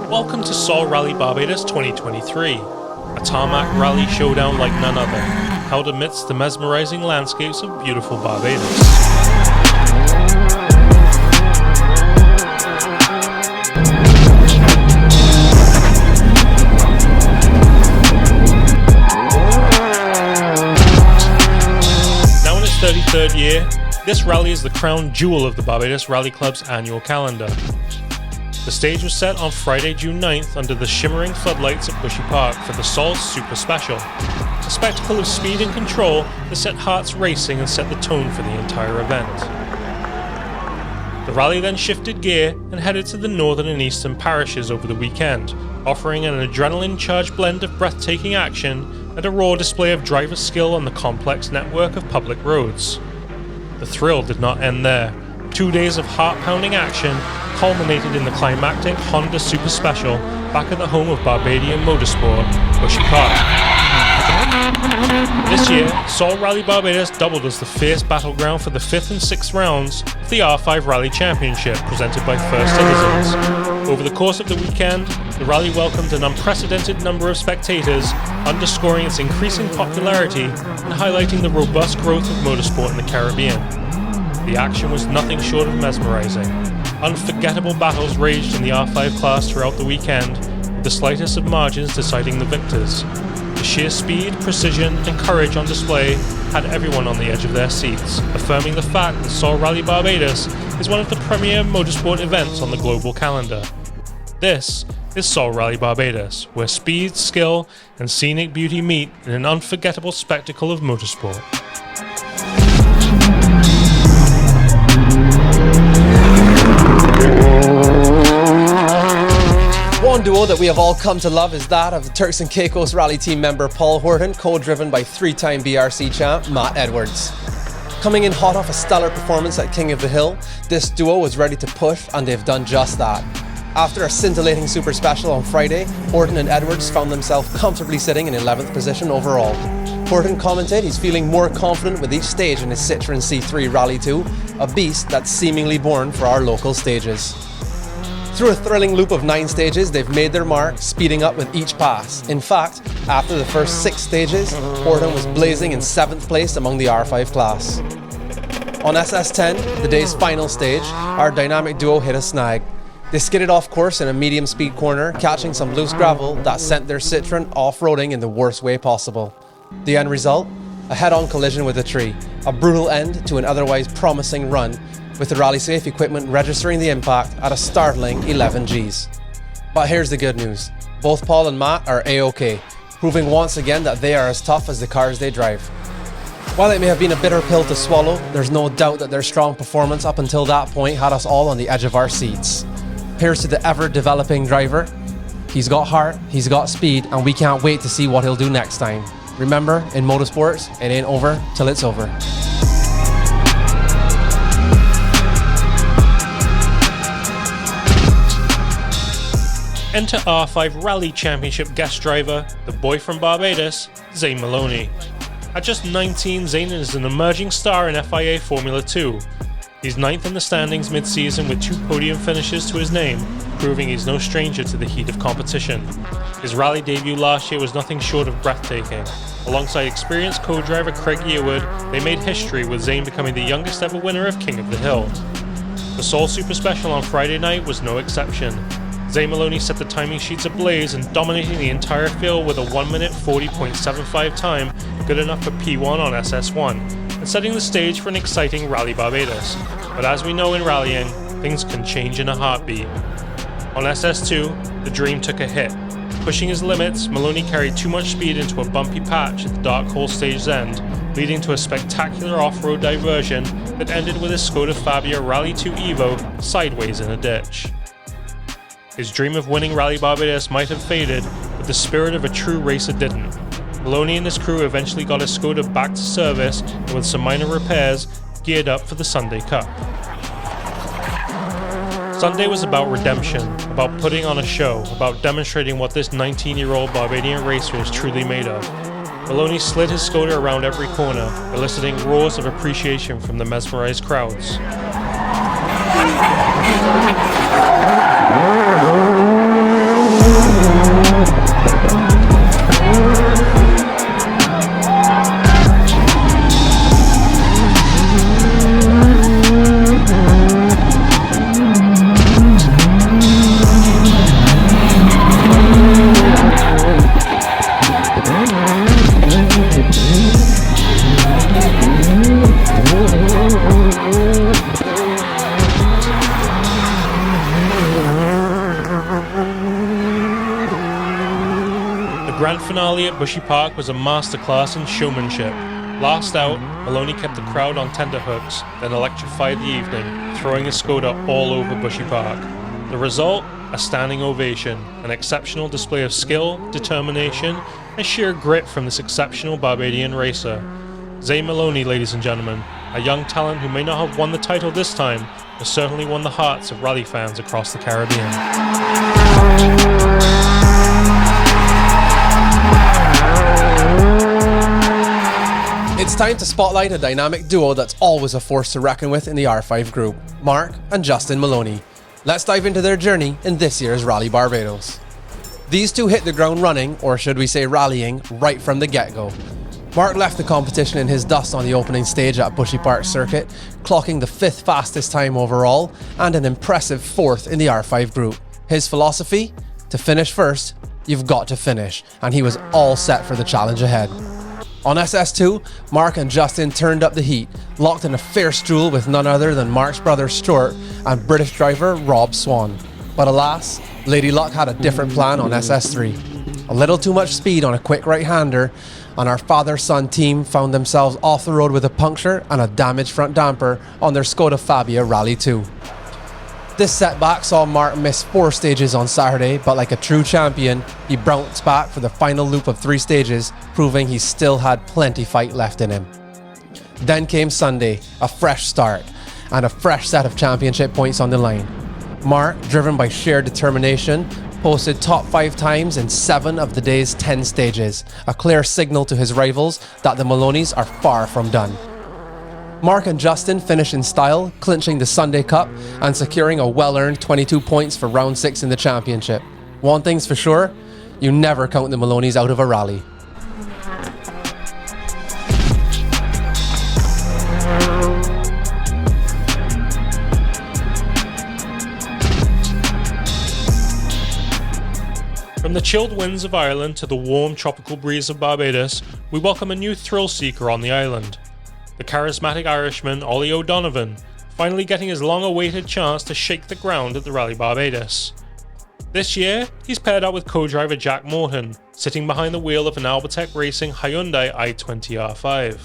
Welcome to Sol Rally Barbados 2023, a tarmac rally showdown like none other, held amidst the mesmerizing landscapes of beautiful Barbados. Now in its 33rd year, this rally is the crown jewel of the Barbados Rally Club's annual calendar. The stage was set on Friday, June 9th under the shimmering floodlights at Bushy Park for the Sol Super Special, a spectacle of speed and control that set hearts racing and set the tone for the entire event. The rally then shifted gear and headed to the northern and eastern parishes over the weekend, offering an adrenaline-charged blend of breathtaking action and a raw display of driver skill on the complex network of public roads. The thrill did not end there. 2 days of heart-pounding action culminated in the climactic Honda Super Special back at the home of Barbadian motorsport, Bushy Park. This year, Sol Rally Barbados doubled as the fierce battleground for the 5th and 6th rounds of the R5 Rally Championship presented by First Citizens. Over the course of the weekend, the rally welcomed an unprecedented number of spectators, underscoring its increasing popularity and highlighting the robust growth of motorsport in the Caribbean. The action was nothing short of mesmerizing. Unforgettable battles raged in the R5 class throughout the weekend, with the slightest of margins deciding the victors. The sheer speed, precision, and courage on display had everyone on the edge of their seats, affirming the fact that Sol Rally Barbados is one of the premier motorsport events on the global calendar. This is Sol Rally Barbados, where speed, skill, and scenic beauty meet in an unforgettable spectacle of motorsport. One duo that we have all come to love is that of the Turks and Caicos Rally team member Paul Horton, co-driven by three-time BRC champ Matt Edwards. Coming in hot off a stellar performance at King of the Hill, this duo was ready to push, and they've done just that. After a scintillating Super Special on Friday, Horton and Edwards found themselves comfortably sitting in 11th position overall. Horton commented he's feeling more confident with each stage in his Citroen C3 Rally 2, a beast that's seemingly born for our local stages. Through a thrilling loop of 9 stages, they've made their mark, speeding up with each pass. In fact, after the first 6 stages, Horton was blazing in 7th place among the R5 class. On SS10, the day's final stage, our dynamic duo hit a snag. They skidded off course in a medium speed corner, catching some loose gravel that sent their Citroen off-roading in the worst way possible. The end result? A head-on collision with a tree, a brutal end to an otherwise promising run, with the rally-safe equipment registering the impact at a startling 11 Gs. But here's the good news. Both Paul and Matt are A-OK, proving once again that they are as tough as the cars they drive. While it may have been a bitter pill to swallow, there's no doubt that their strong performance up until that point had us all on the edge of our seats. Here's to the ever-developing driver. He's got heart, he's got speed, and we can't wait to see what he'll do next time. Remember, in motorsports, it ain't over till it's over. Enter R5 Rally Championship guest driver, the boy from Barbados, Zane Maloney. At just 19, Zane is an emerging star in FIA Formula 2. He's 9th in the standings mid-season with 2 podium finishes to his name, proving he's no stranger to the heat of competition. His rally debut last year was nothing short of breathtaking. Alongside experienced co-driver Kreigg Yearwood, they made history with Zane becoming the youngest ever winner of King of the Hill. The Sol Super Special on Friday night was no exception. Zane Maloney set the timing sheets ablaze and dominating the entire field with a 1 minute 40.75 time, good enough for P1 on SS1, and setting the stage for an exciting Rally Barbados. But as we know in rallying, things can change in a heartbeat. On SS2, the dream took a hit. Pushing his limits, Maloney carried too much speed into a bumpy patch at the dark hole stage's end, leading to a spectacular off-road diversion that ended with his Skoda Fabia Rally 2 Evo sideways in a ditch. His dream of winning Rally Barbados might have faded, but the spirit of a true racer didn't. Maloney and his crew eventually got his Skoda back to service and with some minor repairs, geared up for the Sunday Cup. Sunday was about redemption, about putting on a show, about demonstrating what this 19-year-old Barbadian racer is truly made of. Maloney slid his Skoda around every corner, eliciting roars of appreciation from the mesmerized crowds. grand finale at Bushy Park was a masterclass in showmanship. Last out, Maloney kept the crowd on tenterhooks, then electrified the evening, throwing his Skoda all over Bushy Park. The result? A standing ovation, an exceptional display of skill, determination, and sheer grit from this exceptional Barbadian racer. Zane Maloney, ladies and gentlemen, a young talent who may not have won the title this time, but certainly won the hearts of rally fans across the Caribbean. It's time to spotlight a dynamic duo that's always a force to reckon with in the R5 group, Mark and Justin Maloney. Let's dive into their journey in this year's Rally Barbados. These two hit the ground running, or should we say rallying, right from the get-go. Mark left the competition in his dust on the opening stage at Bushy Park Circuit, clocking the 5th fastest time overall and an impressive 4th in the R5 group. His philosophy? To finish first, you've got to finish, and he was all set for the challenge ahead. On SS2, Mark and Justin turned up the heat, locked in a fair stroll with none other than Mark's brother Stuart and British driver Rob Swann. But alas, Lady Luck had a different plan on SS3. A little too much speed on a quick right-hander, and our father-son team found themselves off the road with a puncture and a damaged front damper on their Skoda Fabia Rally 2. This setback saw Mark miss 4 stages on Saturday, but like a true champion, he bounced back for the final loop of 3 stages, proving he still had plenty fight left in him. Then came Sunday, a fresh start, and a fresh set of championship points on the line. Mark, driven by sheer determination, posted top 5 times in 7 of the day's 10 stages, a clear signal to his rivals that the Maloneys are far from done. Mark and Justin finished in style, clinching the Sunday Cup and securing a well-earned 22 points for round 6 in the championship. One thing's for sure, you never count the Maloneys out of a rally. From the chilled winds of Ireland to the warm tropical breeze of Barbados, we welcome a new thrill-seeker on the island. The charismatic Irishman Ollie O'Donovan, finally getting his long-awaited chance to shake the ground at the Rally Barbados. This year, he's paired up with co-driver Jack Morton, sitting behind the wheel of an Albatec Racing Hyundai i20R5.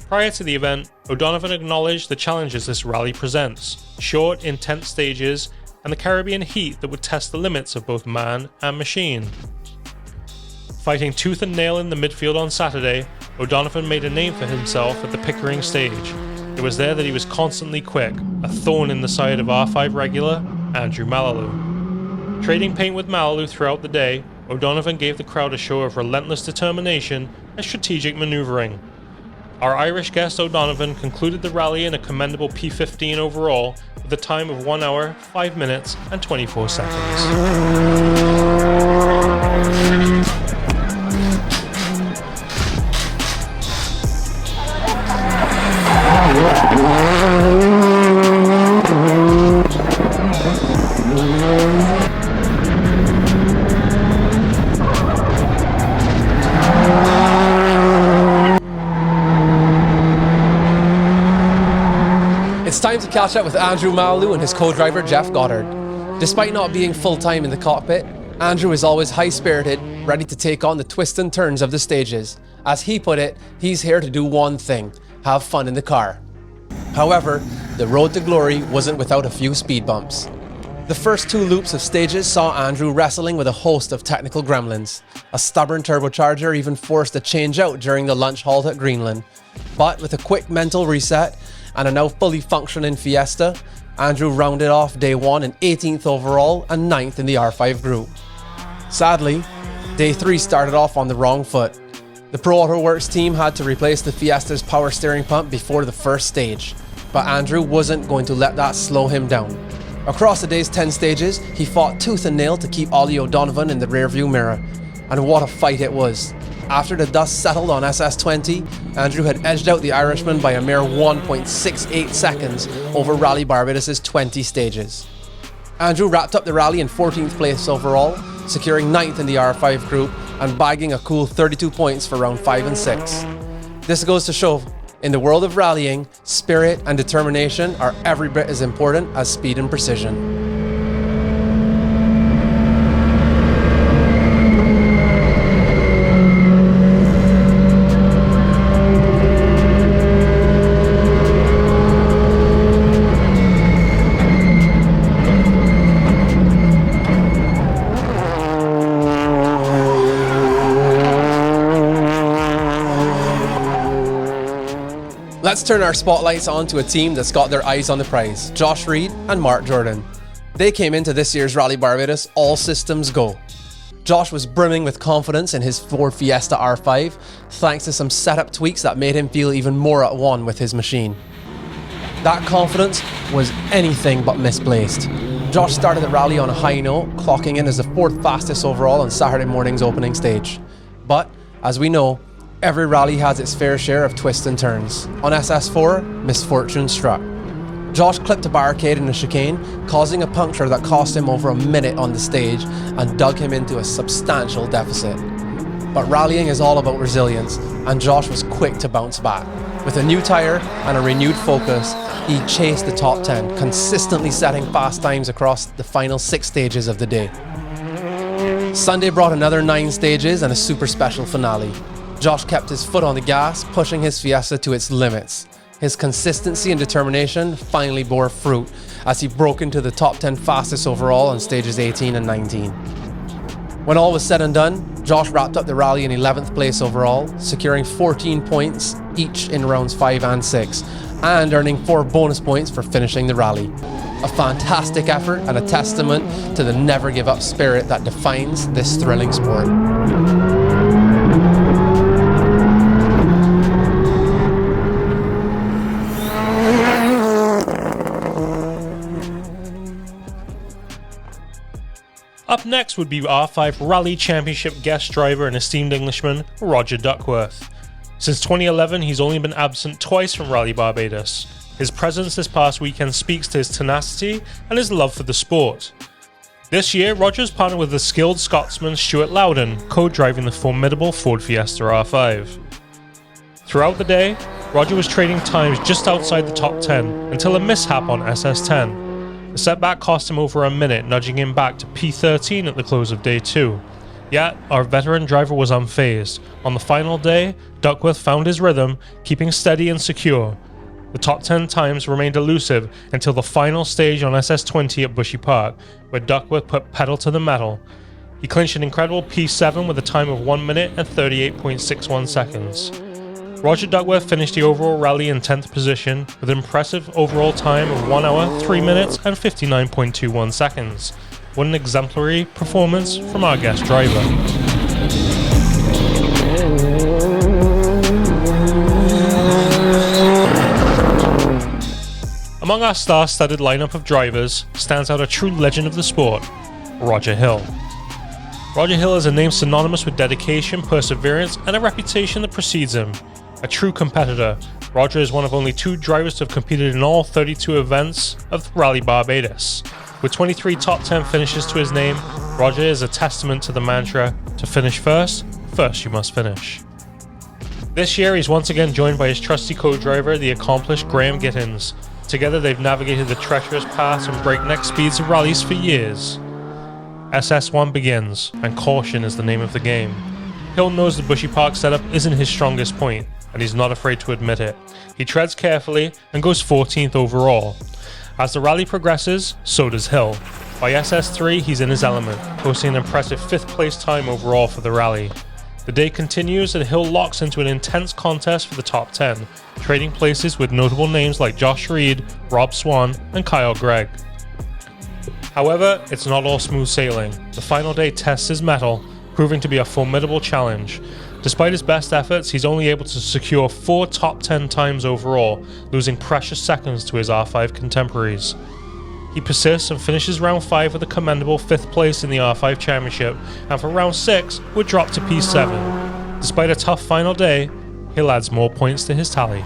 Prior to the event, O'Donovan acknowledged the challenges this rally presents, short, intense stages, and the Caribbean heat that would test the limits of both man and machine. Fighting tooth and nail in the midfield on Saturday, O'Donovan made a name for himself at the Pickering stage. It was there that he was constantly quick, a thorn in the side of R5 regular Andrew Mallalieu. Trading paint with Mallalieu throughout the day, O'Donovan gave the crowd a show of relentless determination and strategic manoeuvring. Our Irish guest O'Donovan concluded the rally in a commendable P15 overall with a time of 1 hour, 5 minutes and 24 seconds. It's time to catch up with Andrew Mallalieu and his co-driver Jeff Goddard. Despite not being full-time in the cockpit, Andrew is always high-spirited, ready to take on the twists and turns of the stages. As he put it, he's here to do one thing: have fun in the car. However, the road to glory wasn't without a few speed bumps. The first 2 loops of stages saw Andrew wrestling with a host of technical gremlins. A stubborn turbocharger even forced a change out during the lunch halt at Greenland. But with a quick mental reset and a now fully functioning Fiesta, Andrew rounded off day 1 in 18th overall and 9th in the R5 group. Sadly, day 3 started off on the wrong foot. The Pro Auto Works team had to replace the Fiesta's power steering pump before the first stage, but Andrew wasn't going to let that slow him down. Across the day's 10 stages, he fought tooth and nail to keep Ollie O'Donovan in the rearview mirror. And what a fight it was. After the dust settled on SS20, Andrew had edged out the Irishman by a mere 1.68 seconds over Rally Barbados' 20 stages. Andrew wrapped up the rally in 14th place overall, securing 9th in the R5 group and bagging a cool 32 points for round 5 and 6. This goes to show, in the world of rallying, spirit and determination are every bit as important as speed and precision. Let's turn our spotlights on to a team that's got their eyes on the prize, Josh Reed and Mark Jordan. They came into this year's Rally Barbados all systems go. Josh was brimming with confidence in his Ford Fiesta R5, thanks to some setup tweaks that made him feel even more at one with his machine. That confidence was anything but misplaced. Josh started the rally on a high note, clocking in as the 4th fastest overall on Saturday morning's opening stage. But, as we know, every rally has its fair share of twists and turns. On SS4, misfortune struck. Josh clipped a barricade in a chicane, causing a puncture that cost him over a minute on the stage and dug him into a substantial deficit. But rallying is all about resilience, and Josh was quick to bounce back. With a new tyre and a renewed focus, he chased the top 10, consistently setting fast times across the final 6 stages of the day. Sunday brought another 9 stages and a super special finale. Josh kept his foot on the gas, pushing his Fiesta to its limits. His consistency and determination finally bore fruit as he broke into the top 10 fastest overall on stages 18 and 19. When all was said and done, Josh wrapped up the rally in 11th place overall, securing 14 points each in rounds 5 and 6, and earning 4 bonus points for finishing the rally. A fantastic effort and a testament to the never give up spirit that defines this thrilling sport. Up next would be R5 Rally Championship guest driver and esteemed Englishman, Roger Duckworth. Since 2011, he's only been absent twice from Rally Barbados. His presence this past weekend speaks to his tenacity and his love for the sport. This year, Roger's partnered with the skilled Scotsman Stuart Loudon, co-driving the formidable Ford Fiesta R5. Throughout the day, Roger was trading times just outside the top 10 until a mishap on SS10. The setback cost him over a minute, nudging him back to P13 at the close of day 2. Yet, our veteran driver was unfazed. On the final day, Duckworth found his rhythm, keeping steady and secure. The top 10 times remained elusive until the final stage on SS20 at Bushy Park, where Duckworth put pedal to the metal. He clinched an incredible P7 with a time of 1 minute and 38.61 seconds. Roger Duckworth finished the overall rally in 10th position with an impressive overall time of 1 hour, 3 minutes and 59.21 seconds. What an exemplary performance from our guest driver. Among our star-studded lineup of drivers stands out a true legend of the sport, Roger Hill. Roger Hill is a name synonymous with dedication, perseverance and a reputation that precedes him. A true competitor, Roger is one of only 2 drivers to have competed in all 32 events of Rally Barbados. With 23 top 10 finishes to his name, Roger is a testament to the mantra, to finish first you must finish. This year he's once again joined by his trusty co-driver, the accomplished Graham Gittens. Together they've navigated the treacherous paths and breakneck speeds of rallies for years. SS1 begins, and caution is the name of the game. Hill knows the Bushy Park setup isn't his strongest point, and he's not afraid to admit it. He treads carefully and goes 14th overall. As the rally progresses, so does Hill. By SS3, he's in his element, posting an impressive 5th place time overall for the rally. The day continues and Hill locks into an intense contest for the top 10, trading places with notable names like Josh Reed, Rob Swann, and Kyle Gregg. However, it's not all smooth sailing. The final day tests his mettle, proving to be a formidable challenge. Despite his best efforts, he's only able to secure 4 top 10 times overall, losing precious seconds to his R5 contemporaries. He persists and finishes round 5 with a commendable 5th place in the R5 Championship, and for round 6 would drop to P7. Despite a tough final day, Hill adds more points to his tally.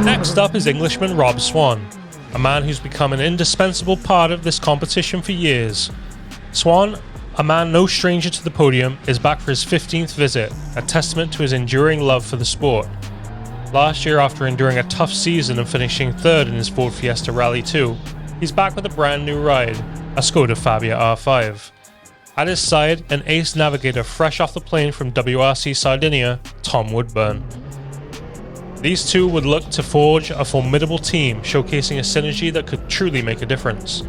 Next up is Englishman Rob Swann, a man who's become an indispensable part of this competition for years. Swann, a man no stranger to the podium, is back for his 15th visit, a testament to his enduring love for the sport. Last year, after enduring a tough season and finishing 3rd in his Ford Fiesta Rally 2, he's back with a brand new ride, a Skoda Fabia R5. At his side, an ace navigator fresh off the plane from WRC Sardinia, Tom Woodburn. These two would look to forge a formidable team, showcasing a synergy that could truly make a difference.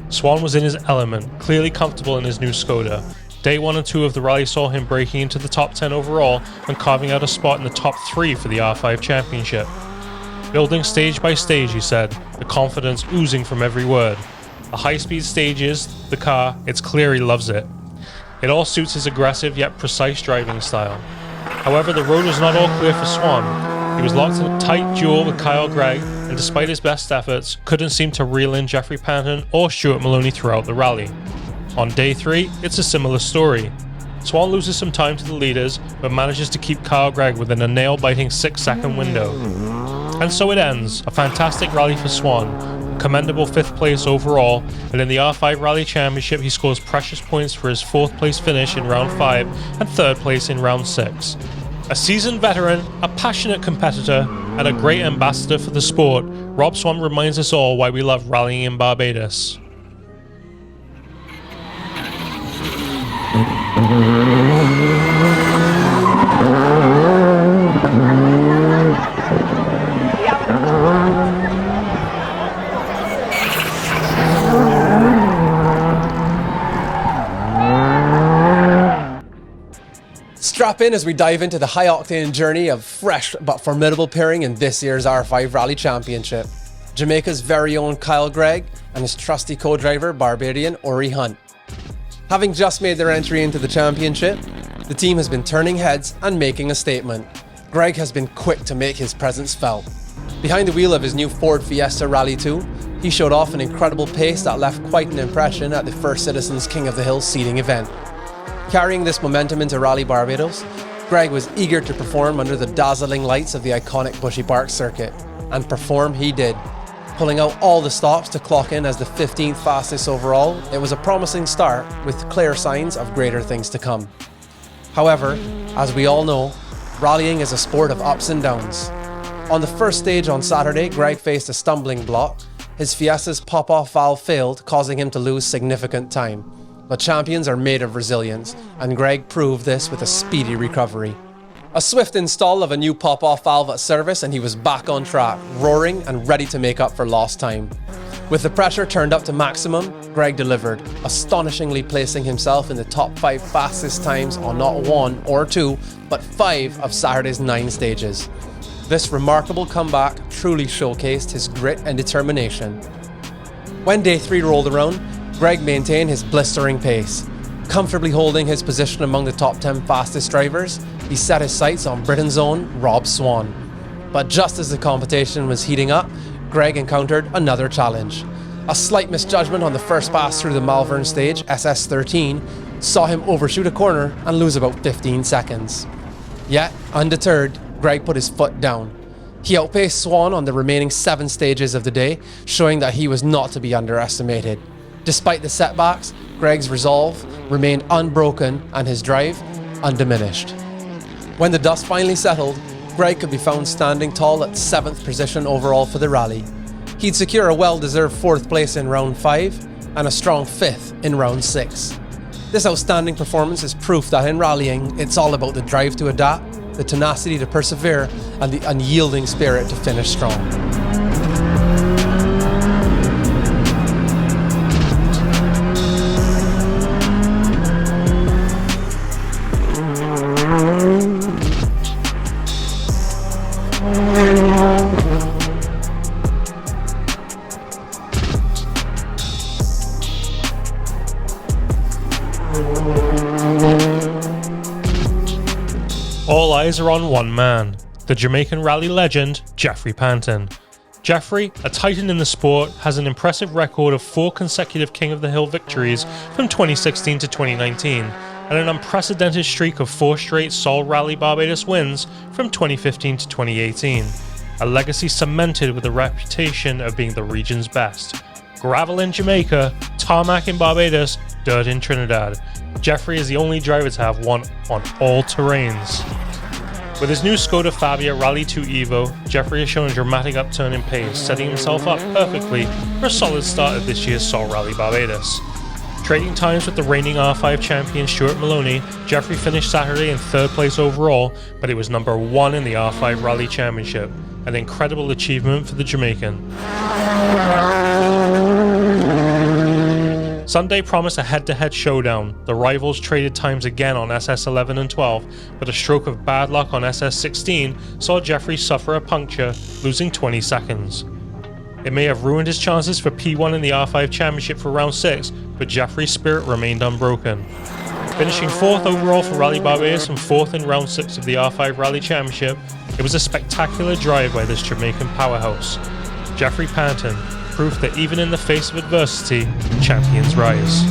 Swann was in his element, clearly comfortable in his new Skoda. Day 1 and 2 of the rally saw him breaking into the top 10 overall and carving out a spot in the top 3 for the R5 Championship. Building stage by stage, he said, the confidence oozing from every word. The high-speed stages, the car, it's clear he loves it. It all suits his aggressive yet precise driving style. However, the road was not all clear for Swann. He was locked in a tight duel with Gregg, and despite his best efforts, couldn't seem to reel in Geoffrey Panton or Stuart Maloney throughout the rally. On day 3, it's a similar story. Swann loses some time to the leaders, but manages to keep Gregg within a nail-biting 6-second window. And so it ends, a fantastic rally for Swann, commendable 5th place overall, and in the R5 Rally Championship he scores precious points for his 4th place finish in round 5 and 3rd place in round 6. A seasoned veteran, a passionate competitor, and a great ambassador for the sport, Rob Swann reminds us all why we love rallying in Barbados. Strap in as we dive into the high-octane journey of fresh but formidable pairing in this year's R5 Rally Championship. Jamaica's very own Gregg and his trusty co-driver Barbadian Orry Hunte. Having just made their entry into the championship, the team has been turning heads and making a statement. Gregg has been quick to make his presence felt. Behind the wheel of his new Ford Fiesta Rally 2, he showed off an incredible pace that left quite an impression at the First Citizens King of the Hill seeding event. Carrying this momentum into Rally Barbados, Gregg was eager to perform under the dazzling lights of the iconic Bushy Park circuit, and perform he did. Pulling out all the stops to clock in as the 15th fastest overall, it was a promising start with clear signs of greater things to come. However, as we all know, rallying is a sport of ups and downs. On the first stage on Saturday, Gregg faced a stumbling block. His Fiesta's pop-off valve failed, causing him to lose significant time. But champions are made of resilience, and Gregg proved this with a speedy recovery. A swift install of a new pop-off valve at service and he was back on track, roaring and ready to make up for lost time. With the pressure turned up to maximum, Gregg delivered, astonishingly placing himself in the top 5 fastest times on not 1 or 2, but 5 of Saturday's 9 stages. This remarkable comeback truly showcased his grit and determination. When day 3 rolled around, Gregg maintained his blistering pace. Comfortably holding his position among the top 10 fastest drivers, he set his sights on Britain's own Rob Swann. But just as the competition was heating up, Gregg encountered another challenge. A slight misjudgment on the first pass through the Malvern stage, SS13, saw him overshoot a corner and lose about 15 seconds. Yet, undeterred, Gregg put his foot down. He outpaced Swann on the remaining 7 stages of the day, showing that he was not to be underestimated. Despite the setbacks, Gregg's resolve remained unbroken and his drive undiminished. When the dust finally settled, Gregg could be found standing tall at 7th position overall for the rally. He'd secure a well-deserved 4th place in round 5 and a strong 5th in round 6. This outstanding performance is proof that in rallying, it's all about the drive to adapt, the tenacity to persevere, and the unyielding spirit to finish strong. All eyes are on one man, the Jamaican rally legend, Geoffrey Panton. Geoffrey, a titan in the sport, has an impressive record of 4 consecutive King of the Hill victories from 2016 to 2019, and an unprecedented streak of 4 straight Sol Rally Barbados wins from 2015 to 2018. A legacy cemented with a reputation of being the region's best. Gravel in Jamaica, tarmac in Barbados, dirt in Trinidad. Geoffrey is the only driver to have won on all terrains. With his new Skoda Fabia Rally 2 Evo, Geoffrey has shown a dramatic upturn in pace, setting himself up perfectly for a solid start at this year's Sol Rally Barbados. Trading times with the reigning R5 champion Stuart Maloney, Geoffrey finished Saturday in 3rd place overall, but he was number 1 in the R5 Rally Championship, an incredible achievement for the Jamaican. Sunday promised a head-to-head showdown. The rivals traded times again on SS11 and 12, but a stroke of bad luck on SS16 saw Geoffrey suffer a puncture, losing 20 seconds. It may have ruined his chances for P1 in the R5 Championship for round 6, but Geoffrey's spirit remained unbroken. Finishing 4th overall for Rally Barbados and 4th in round 6 of the R5 Rally Championship, it was a spectacular drive by this Jamaican powerhouse. Geoffrey Panton, proof that even in the face of adversity, champions rise.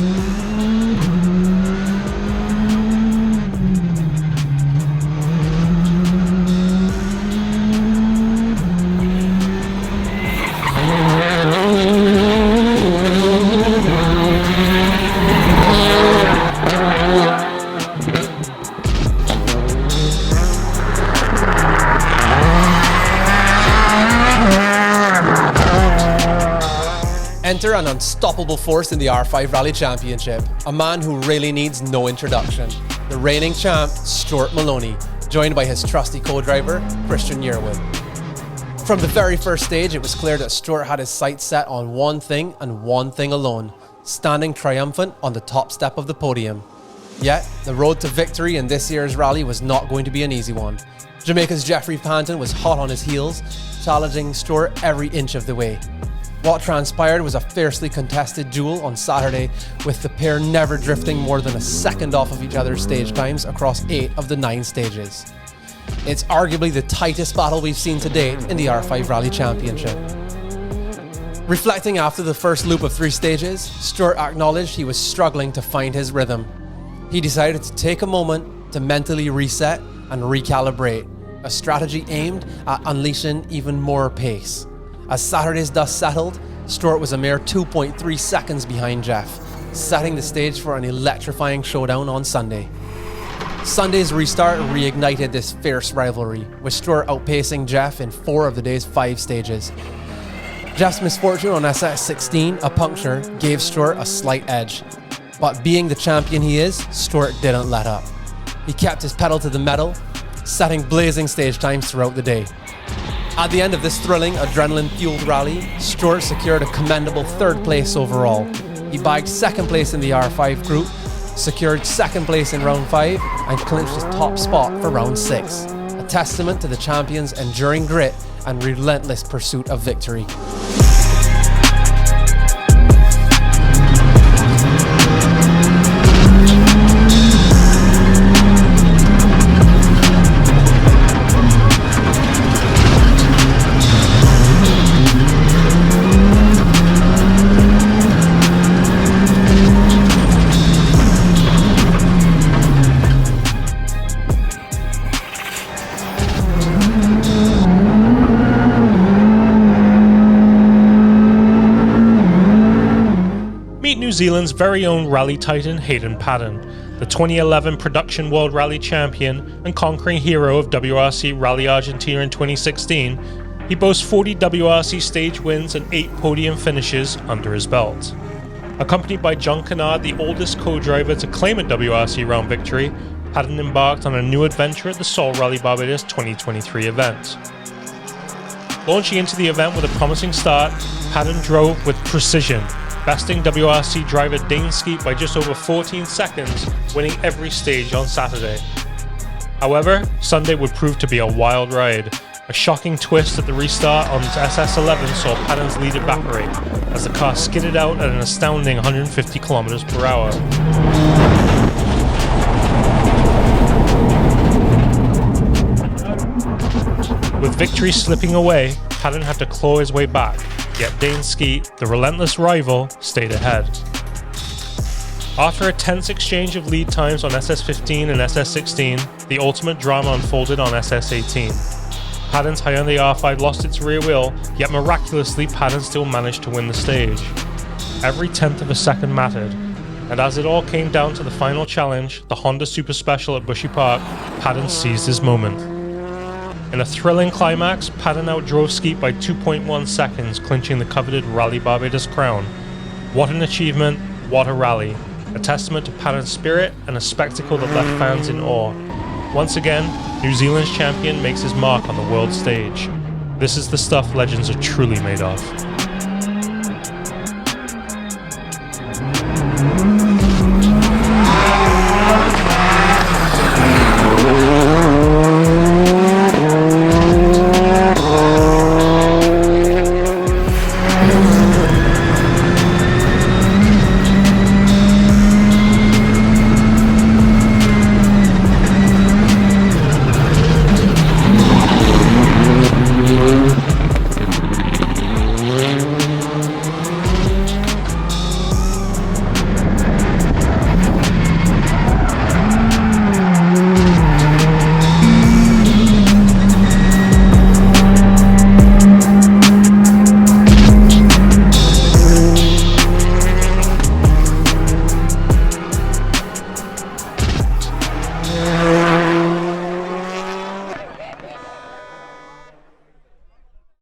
Enter an unstoppable force in the R5 Rally Championship, a man who really needs no introduction. The reigning champ, Stuart Maloney, joined by his trusty co-driver, Kristian Yearwood. From the very first stage, it was clear that Stuart had his sights set on one thing and one thing alone, standing triumphant on the top step of the podium. Yet, the road to victory in this year's rally was not going to be an easy one. Jamaica's Geoffrey Panton was hot on his heels, challenging Stuart every inch of the way. What transpired was a fiercely contested duel on Saturday, with the pair never drifting more than a second off of each other's stage times across 8 of the 9 stages. It's arguably the tightest battle we've seen to date in the R5 Rally Championship. Reflecting after the first loop of 3 stages, Stuart acknowledged he was struggling to find his rhythm. He decided to take a moment to mentally reset and recalibrate, a strategy aimed at unleashing even more pace. As Saturday's dust settled, Stuart was a mere 2.3 seconds behind Jeff, setting the stage for an electrifying showdown on Sunday. Sunday's restart reignited this fierce rivalry, with Stuart outpacing Jeff in 4 of the day's 5 stages. Jeff's misfortune on SS16, a puncture, gave Stuart a slight edge. But being the champion he is, Stuart didn't let up. He kept his pedal to the metal, setting blazing stage times throughout the day. At the end of this thrilling, adrenaline-fueled rally, Stuart secured a commendable 3rd place overall. He bagged 2nd place in the R5 group, secured 2nd place in round 5, and clinched his top spot for round 6, a testament to the champion's enduring grit and relentless pursuit of victory. New Zealand's very own rally titan Hayden Paddon, the 2011 Production World Rally Champion and conquering hero of WRC Rally Argentina in 2016, he boasts 40 WRC stage wins and 8 podium finishes under his belt. Accompanied by Kennard, the oldest co-driver to claim a WRC round victory, Paddon embarked on a new adventure at the Sol Rally Barbados 2023 event. Launching into the event with a promising start, Paddon drove with precision, besting WRC driver Dane Skeet by just over 14 seconds, winning every stage on Saturday. However, Sunday would prove to be a wild ride. A shocking twist at the restart on SS11 saw Paddon's lead evaporate as the car skidded out at an astounding 150 km per hour. With victory slipping away, Paddon had to claw his way back, yet Dane Skeet, the relentless rival, stayed ahead. After a tense exchange of lead times on SS15 and SS16, the ultimate drama unfolded on SS18. Paddon's Hyundai R5 lost its rear wheel, yet miraculously Paddon still managed to win the stage. Every tenth of a second mattered, and as it all came down to the final challenge, the Honda Super Special at Bushy Park, Paddon seized his moment. In a thrilling climax, Paddon outdrove Skeet by 2.1 seconds, clinching the coveted Rally Barbados crown. What an achievement, what a rally. A testament to Paddon's spirit and a spectacle that left fans in awe. Once again, New Zealand's champion makes his mark on the world stage. This is the stuff legends are truly made of.